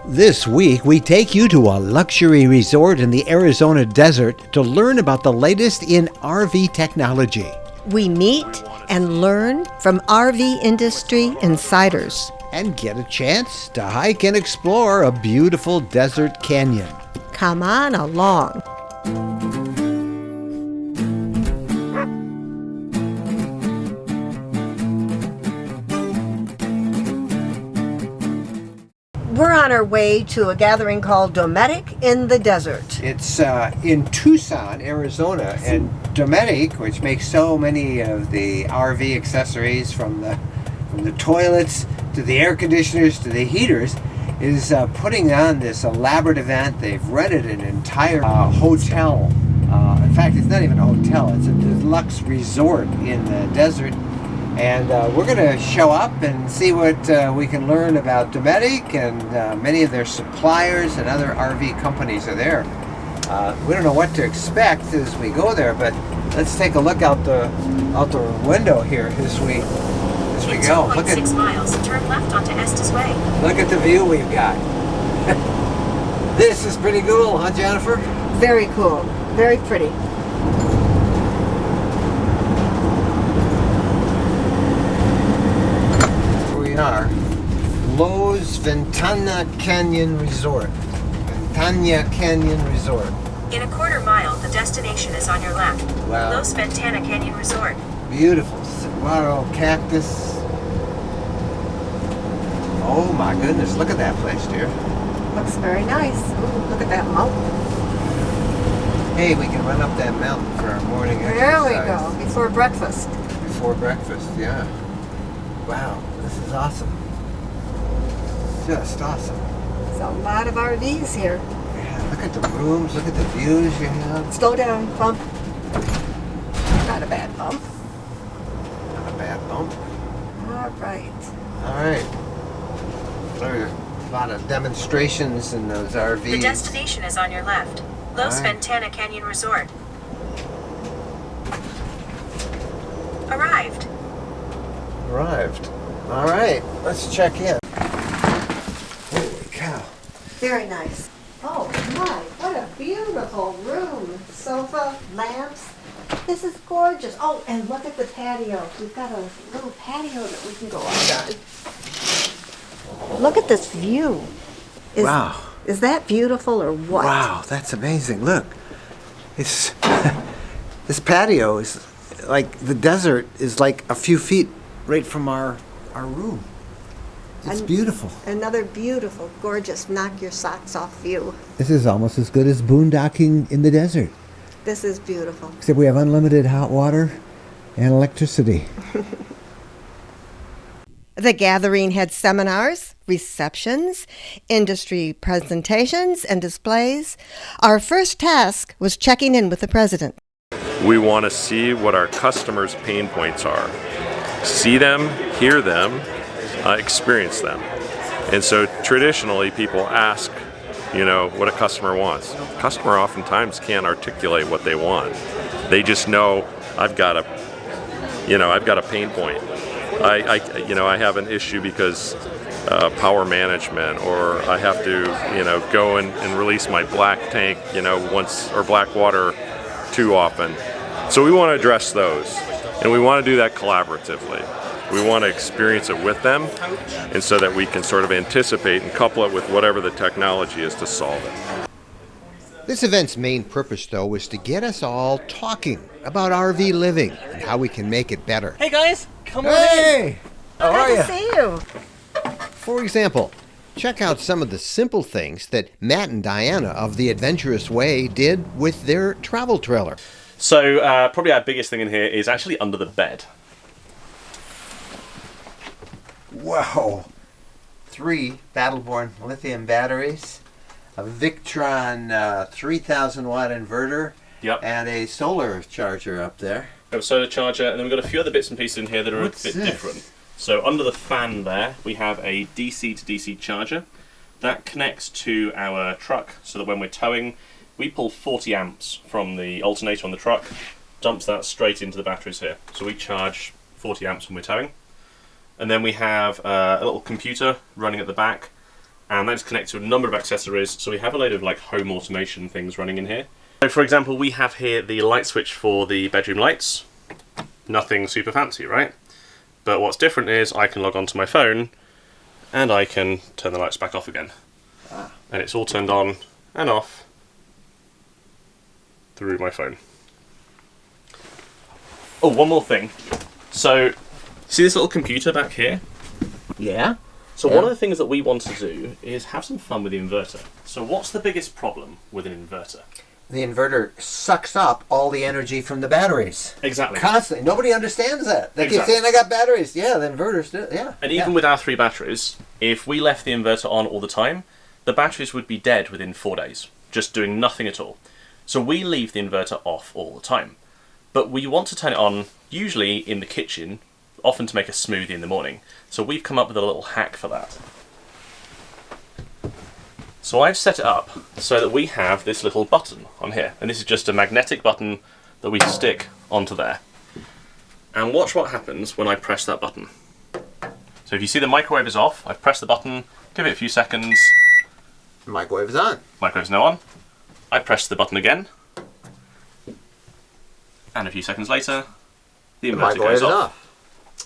This week, we take you to a luxury resort in the Arizona desert to learn about the latest in RV technology. We meet and learn from RV industry insiders. And get a chance to hike and explore a beautiful desert canyon. Come on along. We're on our way to a gathering called Dometic in the desert. It's in Tucson, Arizona, and Dometic, which makes so many of the RV accessories from the toilets to the air conditioners to the heaters, is putting on this elaborate event. They've rented an entire hotel. In fact, it's not even a hotel, it's a deluxe resort in the desert. And we're going to show up and see what we can learn about Dometic, and many of their suppliers and other RV companies are there. We don't know what to expect as we go there, but let's take a look out the window here as we go. Look at 6 miles. Turn left onto Estes Way. Look at the view we've got. This is pretty cool, huh, Jennifer? Very cool. Very pretty. Are Lowe's Ventana Canyon Resort. Ventana Canyon Resort. In a quarter mile, the destination is on your left. Wow. Los Ventana Canyon Resort. Beautiful saguaro cactus. Oh my goodness, look at that place, dear. Looks very nice. Ooh, look at that mountain. Hey, we can run up that mountain for our morning exercise. There we go, before breakfast. Before breakfast, yeah. Wow, this is awesome. Just awesome. There's a lot of RVs here. Yeah, look at the rooms, look at the views you have. Slow down, bump. Not a bad bump. Not a bad bump. All right. All right. There are a lot of demonstrations in those RVs. The destination is on your left. Los Ventana Canyon Resort. Arrived. Arrived. All right, let's check in. Holy cow. Very nice. Oh my, what a beautiful room. Sofa, lamps. This is gorgeous. Oh, and look at the patio. We've got a little patio that we can go out on. Look at this view. Wow. Is that beautiful or what? Wow, that's amazing. Look, it's this patio is like the desert is like a few feet right from our room. It's beautiful. Another beautiful, gorgeous, knock your socks off view. This is almost as good as boondocking in the desert. This is beautiful. Except we have unlimited hot water and electricity. The gathering had seminars, receptions, industry presentations, and displays. Our first task was checking in with the president. We want to see what our customers' pain points are. See them, hear them, experience them. And so traditionally people ask, what a customer wants. Customer oftentimes can't articulate what they want. They just know I've got a pain point. I have an issue because power management, or I have to go and release my black tank once, or black water too often. So we want to address those, and we want to do that collaboratively. We want to experience it with them, and so that we can sort of anticipate and couple it with whatever the technology is to solve it. This event's main purpose, though, was to get us all talking about RV living and how we can make it better. Hey guys, come on in. Hey! How are Good you? to see you. For example, check out some of the simple things that Matt and Diana of The Adventurous Way did with their travel trailer. So probably our biggest thing in here is actually under the bed. Whoa! 3 Battleborn lithium batteries, a Victron 3,000 watt inverter, Yep. and a solar charger up there. We have a solar charger, and then we've got a few other bits and pieces in here that are What's a bit this? different. So under the fan there, we have a DC to DC charger. That connects to our truck, so that when we're towing, we pull 40 amps from the alternator on the truck, dumps that straight into the batteries here. So we charge 40 amps when we're towing. And then we have a little computer running at the back and that's connected to a number of accessories. So we have a load of like home automation things running in here. So for example, we have here the light switch for the bedroom lights. Nothing super fancy, right? But what's different is I can log onto my phone and I can turn the lights back off again. And it's all turned on and off through my phone. Oh, one more thing. So, see this little computer back here? Yeah. So one of the things that we want to do is have some fun with the inverter. So what's the biggest problem with an inverter? The inverter sucks up all the energy from the batteries. Exactly. Constantly. Nobody understands that. They keep Exactly. saying, I got batteries. Yeah, the inverters do. Yeah. And even with our 3 batteries, if we left the inverter on all the time, the batteries would be dead within 4 days, just doing nothing at all. So we leave the inverter off all the time. But we want to turn it on, usually in the kitchen, often to make a smoothie in the morning. So we've come up with a little hack for that. So I've set it up so that we have this little button on here. And this is just a magnetic button that we stick onto there. And watch what happens when I press that button. So if you see the microwave is off, I've pressed the button, give it a few seconds. The microwave is on. Microwave's now on. I press the button again. And a few seconds later, the inverter microwave goes is off. off.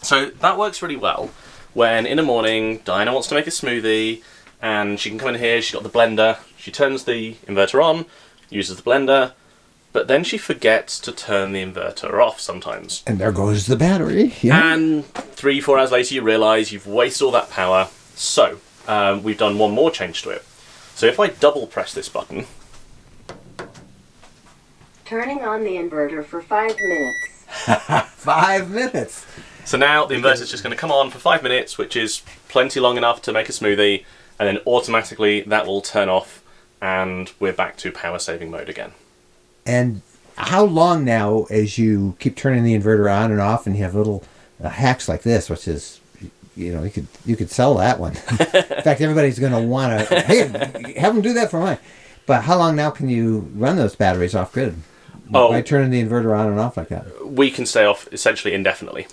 So that works really well when in the morning Diana wants to make a smoothie and she can come in here, she's got the blender, she turns the inverter on, uses the blender, but then she forgets to turn the inverter off sometimes. And there goes the battery. Yeah. And 3-4 hours later you realise you've wasted all that power. So we've done one more change to it. So if I double press this button, Turning on the inverter for 5 minutes. 5 minutes. so now the inverter's just going to come on for 5 minutes, which is plenty long enough to make a smoothie, and then automatically that will turn off and we're back to power saving mode again. And how long now, as you keep turning the inverter on and off, and you have little hacks like this, which is, you know, you could sell that one. In fact, everybody's going to want to, hey, have them do that for mine. But how long now can you run those batteries off grid? By turning the inverter on and off like that? We can stay off essentially indefinitely.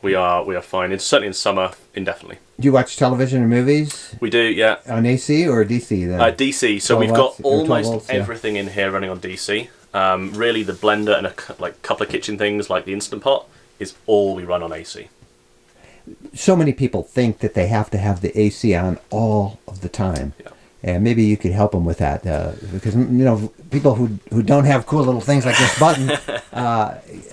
We are fine. It's certainly in summer indefinitely. Do you watch television or movies We do, yeah. on AC or DC then? DC. So 12 we've got volts or 12 almost volts, yeah. everything in here running on DC. Really, the blender and a couple of kitchen things like the Instant Pot is all we run on AC. So many people think that they have to have the AC on all of the time. Yeah. And maybe you could help them with that, because, you know, people who don't have cool little things like this button,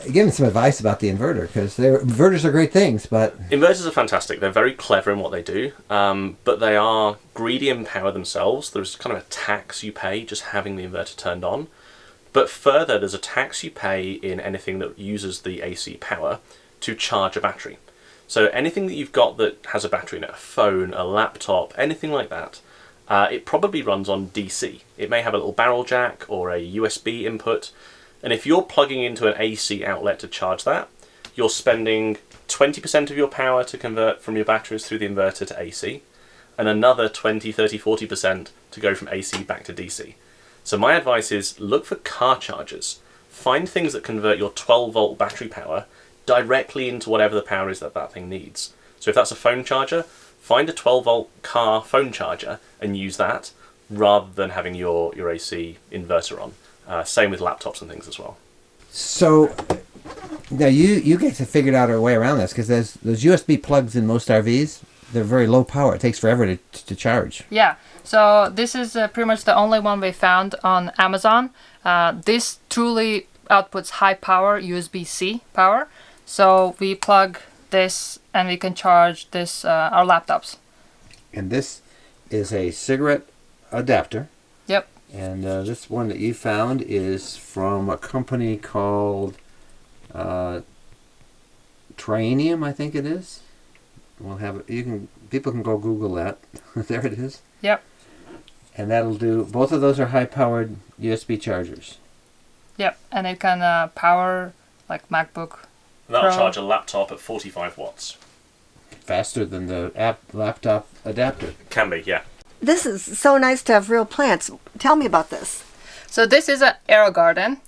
give them some advice about the inverter, because inverters are great things, but... Inverters are fantastic. They're very clever in what they do, but they are greedy in power themselves. There's kind of a tax you pay just having the inverter turned on. But further, there's a tax you pay in anything that uses the AC power to charge a battery. So anything that you've got that has a battery in it, a phone, a laptop, anything like that, it probably runs on DC. It may have a little barrel jack or a USB input, and if you're plugging into an AC outlet to charge that, you're spending 20% of your power to convert from your batteries through the inverter to AC, and another 20, 30, 40% to go from AC back to DC. So my advice is look for car chargers. Find things that convert your 12-volt battery power directly into whatever the power is that that thing needs. So if that's a phone charger, find a 12-volt car phone charger and use that rather than having your AC inverter on. Same with laptops and things as well. So now you guys have figured out a way around this, because there's those USB plugs in most RVs. They're very low power. It takes forever to charge. Yeah, so this is pretty much the only one we found on Amazon. This truly outputs high power USB-C power. So we plug this and we can charge this our laptops. And this is a cigarette adapter. Yep. And this one that you found is from a company called Trianium, I think it is. We'll have it. People can go Google that. There it is. Yep. And that'll do. Both of those are high-powered USB chargers. Yep, and it can power like MacBook. That'll Pro. charge a laptop at 45 watts. Faster than the laptop adapter. Can be, yeah. This is so nice to have real plants. Tell me about this. So this is an air garden.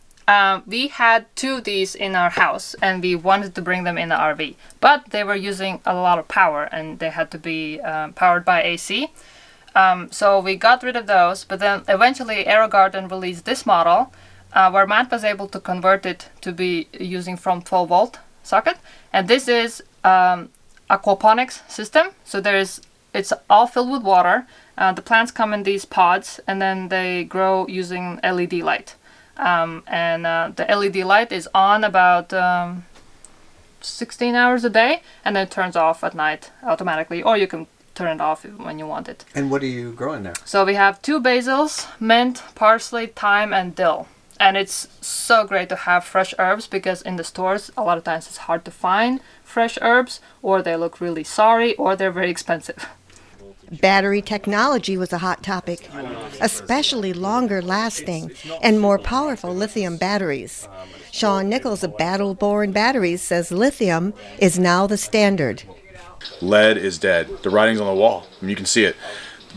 We had 2 of these in our house and we wanted to bring them in the RV, but they were using a lot of power and they had to be powered by AC. So we got rid of those, but then eventually AeroGarden released this model where Matt was able to convert it to be using from 12-volt socket. And this is aquaponics system. So it's all filled with water. The plants come in these pods and then they grow using LED light. The LED light is on about 16 hours a day and then turns off at night automatically, or you can turn it off when you want it. And what are you growing there? So we have 2 basils, mint, parsley, thyme, and dill. And it's so great to have fresh herbs because in the stores a lot of times it's hard to find fresh herbs, or they look really sorry, or they're very expensive. Battery technology was a hot topic, especially longer lasting and more powerful lithium batteries. Sean Nichols of Battle-Born Batteries says lithium is now the standard. Lead is dead. The writing's on the wall, and you can see it.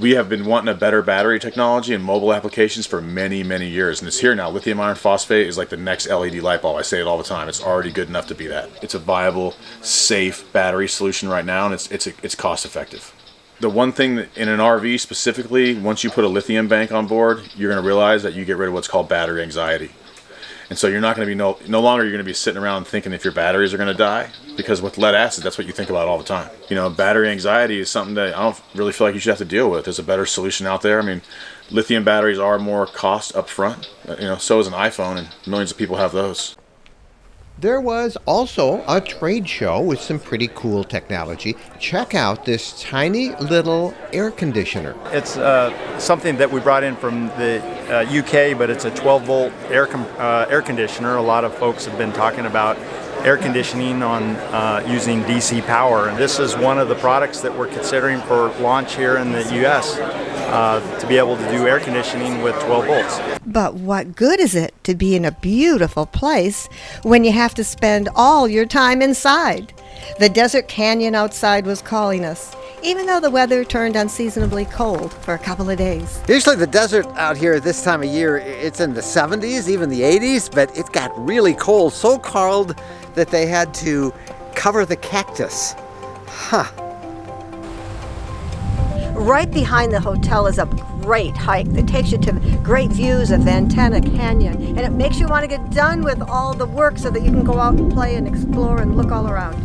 We have been wanting a better battery technology in mobile applications for many, many years, and it's here now. Lithium iron phosphate is like the next LED light bulb. I say it all the time. It's already good enough to be that. It's a viable, safe battery solution right now, and it's cost effective. The one thing that in an RV specifically, once you put a lithium bank on board, you're going to realize that you get rid of what's called battery anxiety. And so you're not going to be no longer you're going to be sitting around thinking if your batteries are going to die, because with lead acid, that's what you think about all the time. You know, battery anxiety is something that I don't really feel like you should have to deal with. There's a better solution out there. I mean, lithium batteries are more cost up front. You know, so is an iPhone, and millions of people have those. There was also a trade show with some pretty cool technology. Check out this tiny little air conditioner. It's something that we brought in from the UK, but it's a 12-volt air conditioner. A lot of folks have been talking about air conditioning on using DC power, and this is one of the products that we're considering for launch here in the US to be able to do air conditioning with 12 volts. But what good is it to be in a beautiful place when you have to spend all your time inside? The desert canyon outside was calling us, even though the weather turned unseasonably cold for a couple of days. Usually the desert out here this time of year, it's in the 70s, even the 80s, but it got really cold, so cold that they had to cover the cactus. Huh. Right behind the hotel is a great hike that takes you to great views of Ventana Canyon, and it makes you want to get done with all the work so that you can go out and play and explore and look all around.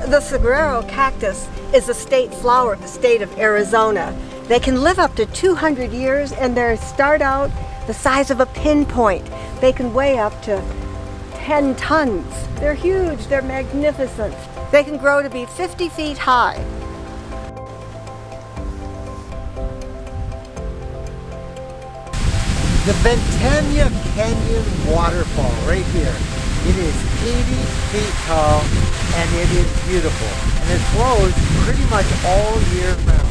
The saguaro cactus is a state flower of the state of Arizona. They can live up to 200 years, and they start out the size of a pinpoint. They can weigh up to 10 tons. They're huge, they're magnificent. They can grow to be 50 feet high. The Ventana Canyon waterfall right here. It is 80 feet tall and it is beautiful. And it flows pretty much all year round.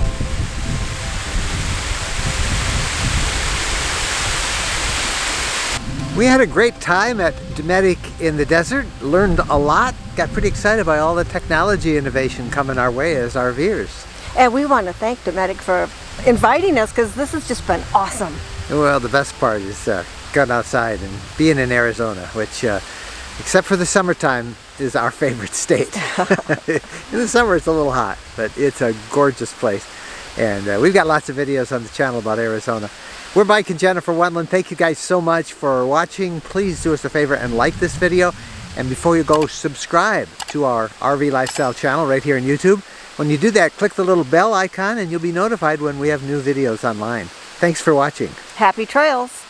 We had a great time at Dometic in the desert, learned a lot, got pretty excited by all the technology innovation coming our way as RVers. And we want to thank Dometic for inviting us, because this has just been awesome. Well, the best part is going outside and being in Arizona, which, except for the summertime, is our favorite state. In the summer it's a little hot, but it's a gorgeous place. And we've got lots of videos on the channel about Arizona. We're Mike and Jennifer Wendland. Thank you guys so much for watching. Please do us a favor and like this video. And before you go, subscribe to our RV Lifestyle channel right here on YouTube. When you do that, click the little bell icon and you'll be notified when we have new videos online. Thanks for watching. Happy trails.